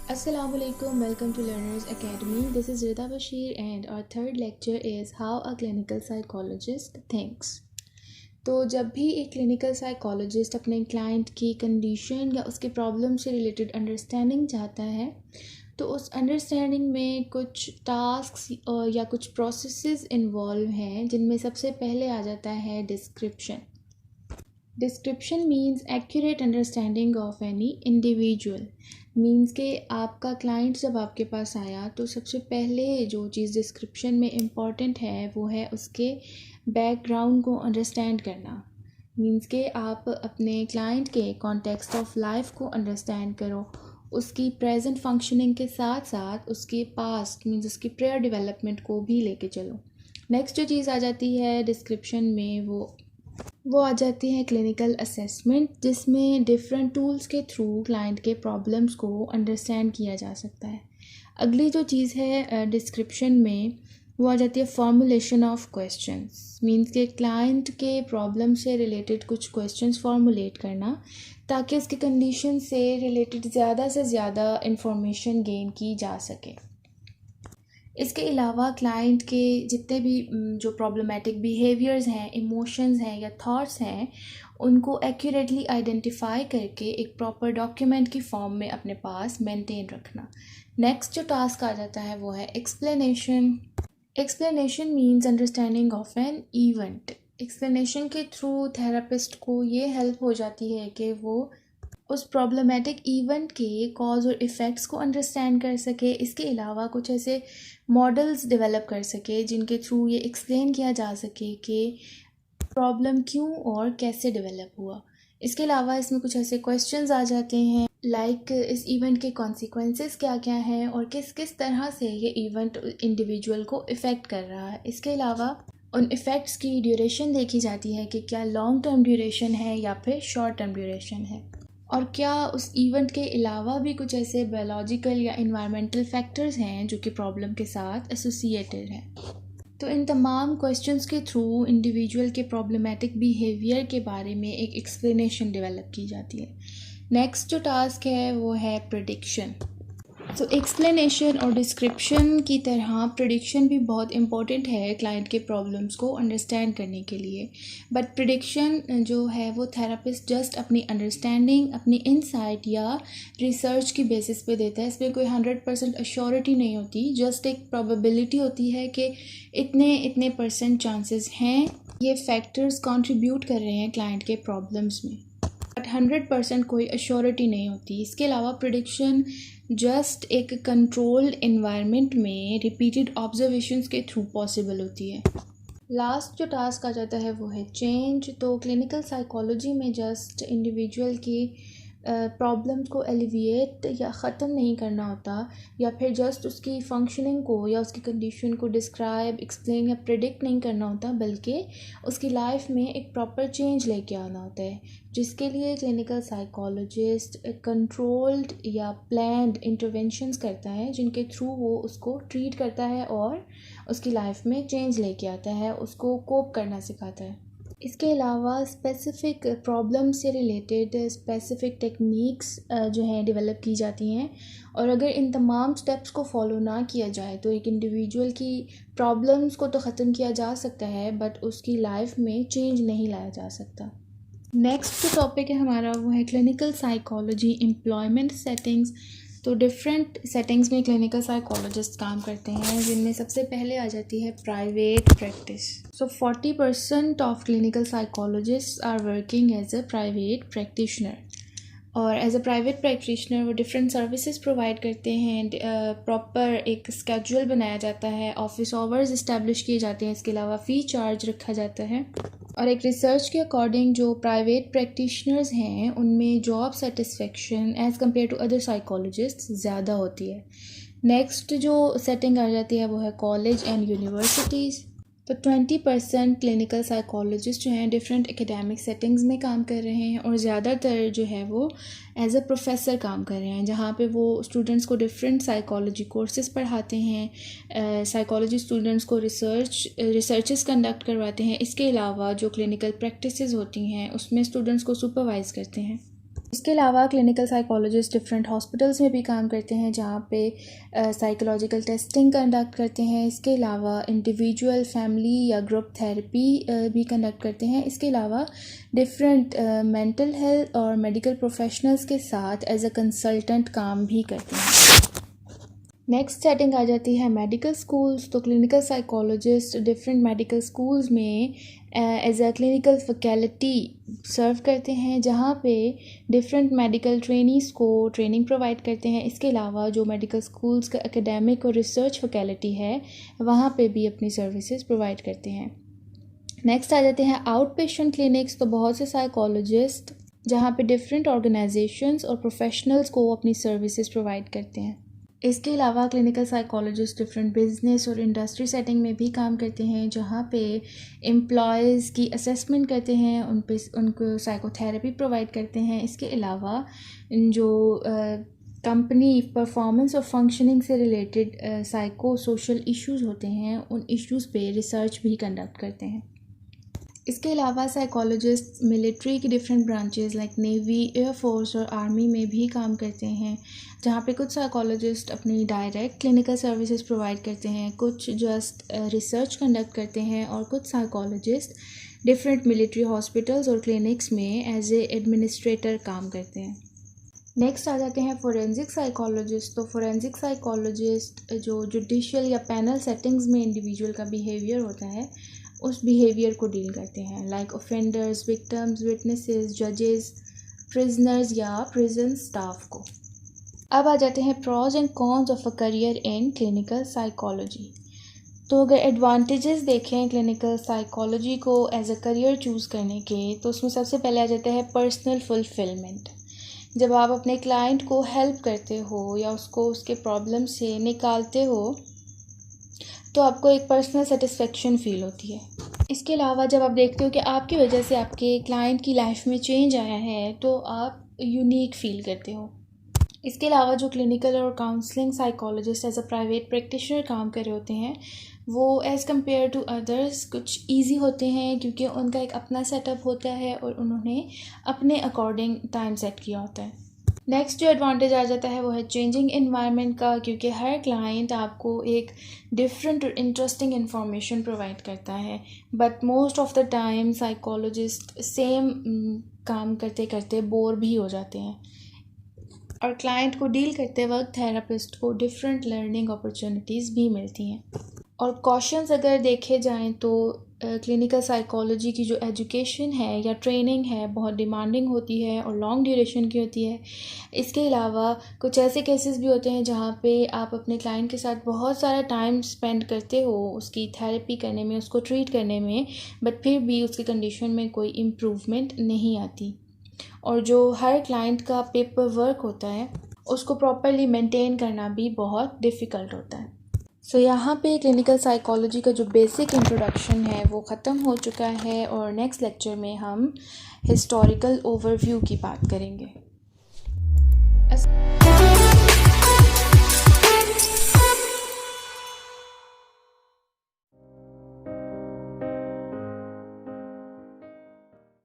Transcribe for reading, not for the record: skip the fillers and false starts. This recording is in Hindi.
Assalamualaikum, welcome to Learners Academy. This is Rida Bashir and our third lecture is How a Clinical Psychologist Thinks. तो जब भी एक क्लिनिकल साइकोलॉजिस्ट अपने क्लाइंट की कंडीशन या उसके प्रॉब्लम से रिलेटेड अंडरस्टैंडिंग चाहता है तो उस अंडरस्टैंडिंग में कुछ टास्क्स या कुछ प्रोसेसेस इन्वॉल्व हैं, जिनमें सबसे पहले आ जाता है description. Description means accurate understanding of any individual. Means के आपका क्लाइंट जब आपके पास आया तो सबसे पहले जो चीज़ डिस्क्रिप्शन में इम्पॉर्टेंट है वो है उसके बैकग्राउंड को अंडरस्टैंड करना. मीन्स के आप अपने क्लाइंट के कॉन्टेक्स्ट ऑफ लाइफ को अंडरस्टैंड करो, उसकी प्रेजेंट फंक्शनिंग के साथ साथ उसके पास्ट मीन्स उसकी प्रेयर डेवलपमेंट को भी लेके चलो. नेक्स्ट जो चीज़ आ जाती है डिस्क्रिप्शन में वो आ जाती है क्लिनिकल असेसमेंट, जिसमें डिफरेंट टूल्स के थ्रू क्लाइंट के प्रॉब्लम्स को अंडरस्टैंड किया जा सकता है. अगली जो चीज़ है डिस्क्रिप्शन में वो आ जाती है फॉर्मुलेशन ऑफ क्वेश्चंस. मींस के क्लाइंट के प्रॉब्लम से रिलेटेड कुछ क्वेश्चंस फॉर्मुलेट करना ताकि उसकी कंडीशन से रिलेटेड ज़्यादा से ज़्यादा इंफॉर्मेशन गेन की जा सके. इसके अलावा क्लाइंट के जितने भी जो प्रॉब्लमेटिक बिहेवियर्स हैं, इमोशंस हैं या थॉट्स हैं, उनको एक्यूरेटली आइडेंटिफाई करके एक प्रॉपर डॉक्यूमेंट की फॉर्म में अपने पास मेंटेन रखना. नेक्स्ट जो टास्क आ जाता है वो है explanation. Explanation means understanding of an event. Explanation के थ्रू थेरेपिस्ट को ये हेल्प हो जाती है कि वो उस प्रॉब्लमेटिक इवेंट के कॉज और इफ़ेक्ट्स को अंडरस्टैंड कर सके. इसके अलावा कुछ ऐसे मॉडल्स डेवलप कर सके जिनके थ्रू ये एक्सप्लेन किया जा सके कि प्रॉब्लम क्यों और कैसे डेवलप हुआ. इसके अलावा इसमें कुछ ऐसे क्वेश्चंस आ जाते हैं लाइक इस इवेंट के कॉन्सिक्वेंसेस क्या क्या हैं और किस किस तरह से ये इवेंट इंडिविजुअल को इफ़ेक्ट कर रहा है. इसके अलावा उन इफ़ेक्ट्स की ड्यूरेशन देखी जाती है कि क्या लॉन्ग टर्म ड्यूरेशन है या फिर शॉर्ट टर्म ड्यूरेशन है, और क्या उस इवेंट के अलावा भी कुछ ऐसे बायोलॉजिकल या इन्वायरमेंटल फैक्टर्स हैं जो कि प्रॉब्लम के साथ एसोसिएटेड हैं. तो इन तमाम क्वेश्चंस के थ्रू इंडिविजुअल के प्रॉब्लमेटिक बिहेवियर के बारे में एक एक्सप्लेनेशन डेवलप की जाती है. नेक्स्ट जो टास्क है वो है प्रेडिक्शन. तो एक्सप्लेनेशन और डिस्क्रिप्शन की तरह प्रेडिक्शन भी बहुत इम्पॉर्टेंट है क्लाइंट के प्रॉब्लम्स को अंडरस्टैंड करने के लिए. बट प्रेडिक्शन जो है वो थेरेपिस्ट जस्ट अपनी अंडरस्टैंडिंग, अपनी इनसाइट या रिसर्च की बेसिस पे देता है. इसमें कोई 100% अश्योरिटी नहीं होती, जस्ट एक प्रोबेबिलिटी होती है कि इतने परसेंट चांसेस हैं ये फैक्टर्स कंट्रीब्यूट कर रहे हैं क्लाइंट के प्रॉब्लम्स में, बट 100% कोई अश्योरिटी नहीं होती. इसके अलावा प्रेडिक्शन जस्ट एक कंट्रोल्ड एनवायरनमेंट में रिपीटेड ऑब्जर्वेशंस के थ्रू पॉसिबल होती है. लास्ट जो टास्क आ जाता है वो है चेंज. तो क्लिनिकल साइकोलॉजी में जस्ट इंडिविजुअल की प्रॉब्लम्स को एलिविएट या ख़त्म नहीं करना होता, या फिर जस्ट उसकी फंक्शनिंग को या उसकी कंडीशन को डिस्क्राइब, एक्सप्लेन या प्रिडिक्ट नहीं करना होता, बल्कि उसकी लाइफ में एक प्रॉपर चेंज लेके आना होता है, जिसके लिए क्लिनिकल साइकोलॉजिस्ट कंट्रोल्ड या प्लान्ड इंटरवेंशंस करता है जिनके थ्रू वो उसको ट्रीट करता है और उसकी लाइफ में चेंज लेके आता है, उसको कोप करना सिखाता है. इसके अलावा स्पेसिफ़िक प्रॉब्लम से रिलेटेड स्पेसिफ़िक टेक्निक्स जो हैं डेवलप की जाती हैं, और अगर इन तमाम स्टेप्स को फॉलो ना किया जाए तो एक इंडिविजुअल की प्रॉब्लम्स को तो ख़त्म किया जा सकता है बट उसकी लाइफ में चेंज नहीं लाया जा सकता. नेक्स्ट जो टॉपिक है हमारा वो है क्लिनिकल साइकोलॉजी एम्प्लॉयमेंट सेटिंग्स. तो डिफरेंट सेटिंग्स में क्लिनिकल साइकोलॉजिस्ट काम करते हैं, जिनमें सबसे पहले आ जाती है private practice. So 40% of clinical psychologist are working as a private practitioner, और एज अ प्राइवेट प्रैक्टिशनर वो डिफरेंट सर्विसेज प्रोवाइड करते हैं. प्रॉपर एक स्केड्यूल बनाया जाता है, ऑफिस आवर्स इस्टेब्लिश किए जाते हैं, इसके अलावा फ़ी चार्ज रखा जाता है. और एक रिसर्च के अकॉर्डिंग जो प्राइवेट प्रैक्टिशनर्स हैं उनमें job satisfaction as compare to other psychologist ज़्यादा होती है. नेक्स्ट जो सेटिंग आ जाती है वो है कॉलेज एंड यूनिवर्सिटीज़. तो 20% क्लिनिकल साइकोलॉजिस्ट जो हैं डिफरेंट एकेडमिक सेटिंग्स में काम कर रहे हैं, और ज़्यादातर जो है वो एज अ प्रोफेसर काम कर रहे हैं, जहाँ पे वो स्टूडेंट्स को डिफरेंट साइकोलॉजी कोर्सेज पढ़ाते हैं, साइकोलॉजी स्टूडेंट्स को रिसर्चेस कंडक्ट करवाते हैं. इसके अलावा जो क्लिनिकल प्रैक्टिसेस होती हैं उसमें स्टूडेंट्स को सुपरवाइज़ करते हैं. इसके अलावा क्लिनिकल साइकोलॉजिस्ट डिफरेंट हॉस्पिटल्स में भी काम करते हैं जहाँ पे साइकोलॉजिकल टेस्टिंग कंडक्ट करते हैं। इसके अलावा इंडिविजुअल, फैमिली या ग्रुप थेरेपी भी कंडक्ट करते हैं। इसके अलावा डिफरेंट मेंटल हेल्थ और मेडिकल प्रोफेशनल्स के साथ एज अ कंसल्टेंट काम भी करते हैं। नेक्स्ट सेटिंग आ जाती है मेडिकल स्कूल्स। तो clinical psychologist different medical schools में एज अ क्लिनिकल फैकल्टी सर्व करते हैं जहाँ पे डिफरेंट मेडिकल ट्रेनीज़ को ट्रेनिंग प्रोवाइड करते हैं। इसके अलावा जो मेडिकल स्कूल्स का एकेडमिक और रिसर्च फैकल्टी है वहाँ पे भी अपनी सर्विसेज प्रोवाइड करते हैं। नेक्स्ट आ जाते हैं आउट पेशेंट क्लिनिक्स। तो बहुत से साइकोलॉजिस्ट जहाँ पे डिफरेंट ऑर्गेनाइजेशंस और प्रोफेशनल्स को अपनी सर्विसेज प्रोवाइड करते हैं। इसके अलावा क्लिनिकल साइकोलॉजिस्ट डिफरेंट बिजनेस और इंडस्ट्री सेटिंग में भी काम करते हैं जहाँ पे एम्प्लॉयज़ की असेसमेंट करते हैं, उनको साइकोथेरेपी प्रोवाइड करते हैं। इसके अलावा जो कंपनी परफॉर्मेंस और फंक्शनिंग से रिलेटेड साइको सोशल इश्यूज़ होते हैं उन इश्यूज़ पे रिसर्च भी कंडक्ट करते हैं। इसके अलावा साइकोलॉजिस्ट मिलिट्री की different branches like navy, air force और आर्मी में भी काम करते हैं जहाँ पे कुछ साइकोलॉजिस्ट अपनी डायरेक्ट क्लिनिकल सर्विसेज प्रोवाइड करते हैं, कुछ जस्ट रिसर्च कंडक्ट करते हैं और कुछ साइकोलॉजिस्ट डिफरेंट मिलिट्री हॉस्पिटल्स और क्लिनिक्स में एज ए एडमिनिस्ट्रेटर काम करते हैं। नेक्स्ट आ जाते हैं फोरेंसिक साइकोलॉजिस्ट। तो फोरेंसिक साइकोलॉजिस्ट जो जुडिशियल या पैनल सेटिंग्स में इंडिविजुअल का बिहेवियर होता है उस बिहेवियर को डील करते हैं लाइक ऑफेंडर्स, विक्टिम्स, विटनेसेस, जजेस, प्रिजनर्स या प्रिजन स्टाफ को। अब आ जाते हैं pros and cons of a career in clinical psychology. तो अगर एडवांटेजेस देखें क्लिनिकल साइकोलॉजी को एज अ करियर चूज़ करने के तो उसमें सबसे पहले आ जाता है पर्सनल फुलफिलमेंट। जब आप अपने क्लाइंट को हेल्प करते हो या उसको उसके प्रॉब्लम से निकालते हो तो आपको एक पर्सनल सेटिस्फेक्शन फ़ील होती है। इसके अलावा जब आप देखते हो कि आपकी वजह से आपके क्लाइंट की लाइफ में चेंज आया है तो आप यूनिक फ़ील करते हो। इसके अलावा जो क्लिनिकल और counselling psychologist as a private practitioner काम कर रहे होते हैं वो एज़ कम्पेयर टू अदर्स कुछ ईजी होते हैं क्योंकि उनका एक अपना सेटअप होता है और उन्होंने अपने अकॉर्डिंग टाइम सेट किया होता है। नेक्स्ट जो एडवांटेज आ जाता है वो है चेंजिंग एनवायरनमेंट का, क्योंकि हर क्लाइंट आपको एक डिफरेंट और इंटरेस्टिंग इन्फॉर्मेशन प्रोवाइड करता है। But most of the time psychologist same काम करते करते बोर भी हो जाते हैं और क्लाइंट को डील करते वक्त थेरापिस्ट को डिफरेंट लर्निंग अपॉर्चुनिटीज़ भी मिलती हैं। और कॉशंस अगर देखे जाएं तो क्लिनिकल साइकोलॉजी की जो एजुकेशन है या ट्रेनिंग है बहुत डिमांडिंग होती है और लॉन्ग ड्यूरेशन की होती है। इसके अलावा कुछ ऐसे केसेस भी होते हैं जहाँ पे आप अपने क्लाइंट के साथ बहुत सारा टाइम स्पेंड करते हो उसकी थेरेपी करने में, उसको ट्रीट करने में, बट फिर भी उसकी कंडीशन में कोई इम्प्रूवमेंट नहीं आती। और जो हर क्लाइंट का पेपर वर्क होता है उसको प्रॉपरली मेंटेन करना भी बहुत डिफ़िकल्ट होता है। सो यहाँ पे क्लिनिकल साइकोलॉजी का जो बेसिक इंट्रोडक्शन है वो ख़त्म हो चुका है और नेक्स्ट लेक्चर में हम हिस्टोरिकल ओवरव्यू की बात करेंगे।